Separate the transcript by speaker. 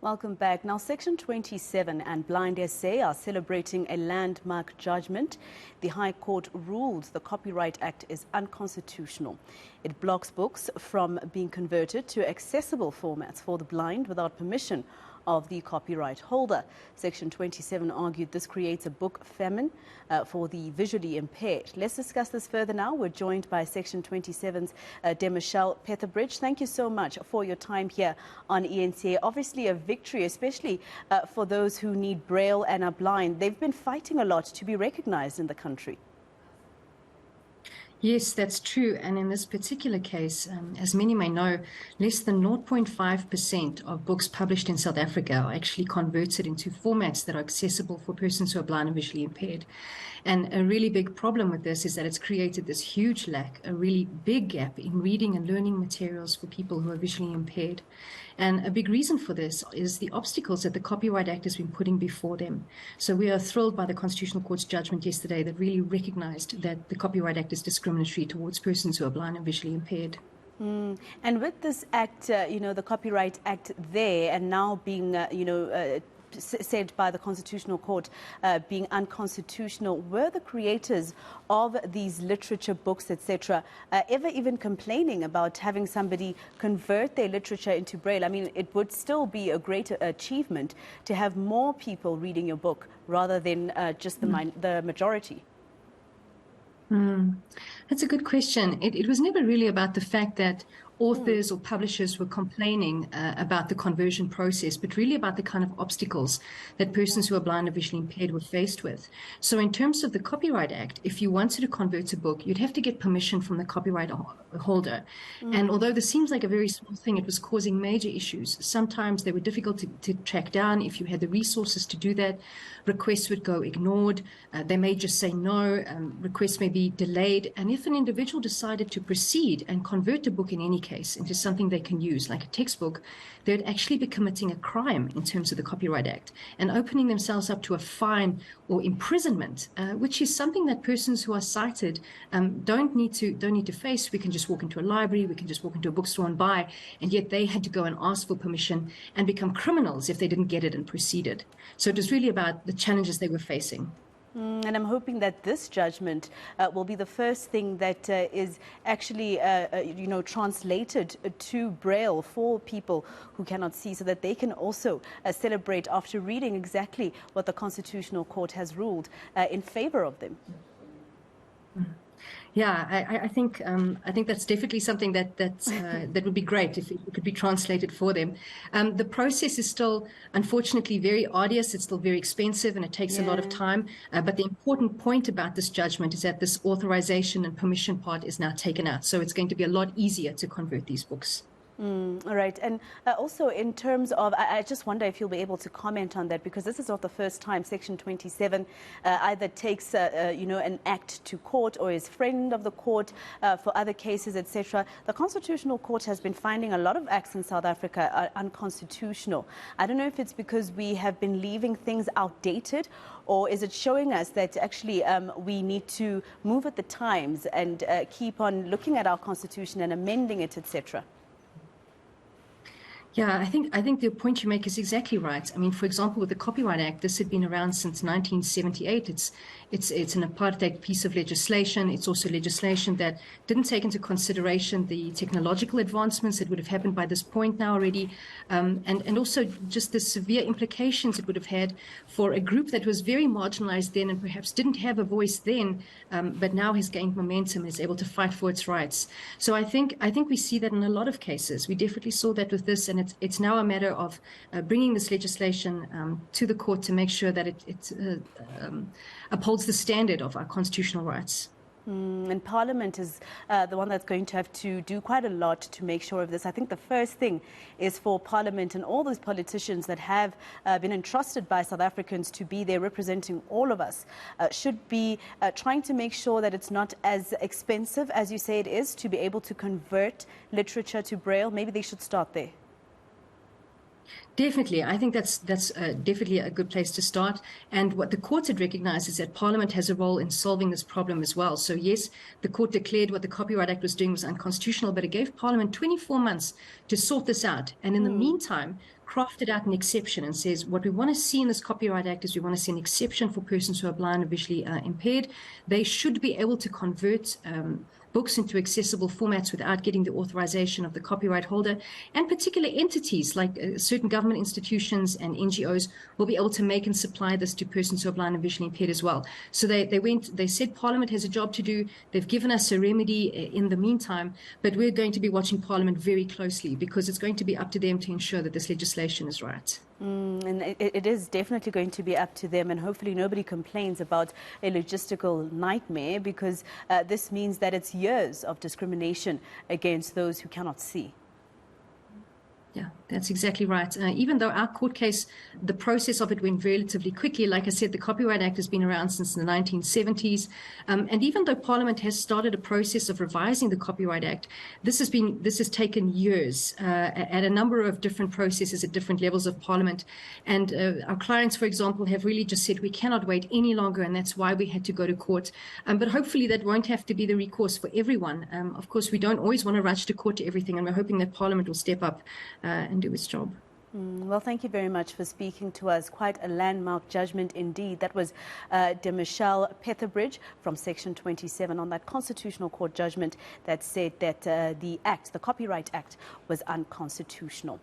Speaker 1: Welcome back. Now, Section 27 and Blind SA are celebrating a landmark judgment. The High Court ruled the Copyright Act is unconstitutional. It blocks books from being converted to accessible formats for the blind without permission of the copyright holder. Section 27 argued this creates a book famine for the visually impaired. Let's discuss this further now. We're joined by Section 27's Demichelle Petherbridge. Thank you so much for your time here on eNCA. Obviously a victory, especially for those who need Braille and are blind. They've been fighting a lot to be recognized in the country.
Speaker 2: Yes, that's true. And in this particular case, as many may know, less than 0.5% of books published in South Africa are actually converted into formats that are accessible for persons who are blind and visually impaired. And a really big problem with this is that it's created this huge lack, a really big gap in reading and learning materials for people who are visually impaired. And a big reason for this is the obstacles that the Copyright Act has been putting before them. So we are thrilled by the Constitutional Court's judgment yesterday that really recognized that the Copyright Act is discriminatory towards persons who are blind and visually impaired.
Speaker 1: And with this act, the Copyright Act there and now being, said by the Constitutional Court being unconstitutional, were the creators of these literature books, etc., ever even complaining about having somebody convert their literature into Braille? I mean, it would still be a great achievement to have more people reading your book rather than just the majority.
Speaker 2: That's a good question. It was never really about the fact that authors or publishers were complaining about the conversion process, but really about the kind of obstacles that persons who are blind or visually impaired were faced with. So in terms of the Copyright Act, if you wanted to convert a book, you'd have to get permission from the copyright holder. And although this seems like a very small thing, it was causing major issues. Sometimes they were difficult to track down. If you had the resources to do that, requests would go ignored. They may just say no. Requests may be delayed. And if an individual decided to proceed and convert a book in any case into something they can use, like a textbook, they would actually be committing a crime in terms of the Copyright Act and opening themselves up to a fine or imprisonment, which is something that persons who are sighted don't need to face. We can just walk into a library, we can just walk into a bookstore and buy, and yet they had to go and ask for permission and become criminals if they didn't get it and proceeded. So it was really about the challenges they were facing.
Speaker 1: And I'm hoping that this judgment will be the first thing that is actually, translated to Braille for people who cannot see, so that they can also celebrate after reading exactly what the Constitutional Court has ruled in favor of them.
Speaker 2: Yeah, I think that's definitely something that would be great if it could be translated for them. The process is still, unfortunately, very arduous. It's still very expensive, and it takes a lot of time. But the important point about this judgment is that this authorization and permission part is now taken out. So it's going to be a lot easier to convert these books.
Speaker 1: All right. And also in terms of, I just wonder if you'll be able to comment on that, because this is not the first time Section 27 either takes, an act to court or is friend of the court for other cases, etc. The Constitutional Court has been finding a lot of acts in South Africa are unconstitutional. I don't know if it's because we have been leaving things outdated, or is it showing us that actually we need to move at the times and keep on looking at our Constitution and amending it, etc.?
Speaker 2: Yeah, I think the point you make is exactly right. I mean, for example, with the Copyright Act, this had been around since 1978. It's an apartheid piece of legislation. It's also legislation that didn't take into consideration the technological advancements that would have happened by this point now already, and also just the severe implications it would have had for a group that was very marginalized then and perhaps didn't have a voice then, but now has gained momentum and is able to fight for its rights. So I think we see that in a lot of cases. We definitely saw that with this, and it's now a matter of bringing this legislation to the court to make sure that it upholds the standard of our constitutional rights.
Speaker 1: And Parliament is the one that's going to have to do quite a lot to make sure of this. I think the first thing is for Parliament and all those politicians that have been entrusted by South Africans to be there representing all of us should be trying to make sure that it's not as expensive as you say it is to be able to convert literature to Braille. Maybe they should start there.
Speaker 2: Definitely. I think that's definitely a good place to start. And what the court had recognized is that Parliament has a role in solving this problem as well. So yes, the court declared what the Copyright Act was doing was unconstitutional, but it gave Parliament 24 months to sort this out. And in the meantime, crafted out an exception and says what we want to see in this Copyright Act is we want to see an exception for persons who are blind or visually impaired. They should be able to convert books into accessible formats without getting the authorization of the copyright holder, and particular entities like certain government institutions and NGOs will be able to make and supply this to persons who are blind and visually impaired as well. So they said Parliament has a job to do. They've given us a remedy in the meantime, but we're going to be watching Parliament very closely because it's going to be up to them to ensure that this legislation is right.
Speaker 1: And it is definitely going to be up to them, and hopefully nobody complains about a logistical nightmare, because this means that it's years of discrimination against those who cannot see.
Speaker 2: Yeah, that's exactly right. Even though our court case, the process of it went relatively quickly, like I said, the Copyright Act has been around since the 1970s. And even though Parliament has started a process of revising the Copyright Act, this has taken years at a number of different processes at different levels of Parliament. And our clients, for example, have really just said we cannot wait any longer, and that's why we had to go to court. But hopefully that won't have to be the recourse for everyone. Of course, we don't always want to rush to court to everything, and we're hoping that Parliament will step up and do its job.
Speaker 1: Well, thank you very much for speaking to us. Quite a landmark judgment indeed. That was Michelle Petherbridge from Section 27 on that Constitutional Court judgment that said that the Copyright Act was unconstitutional.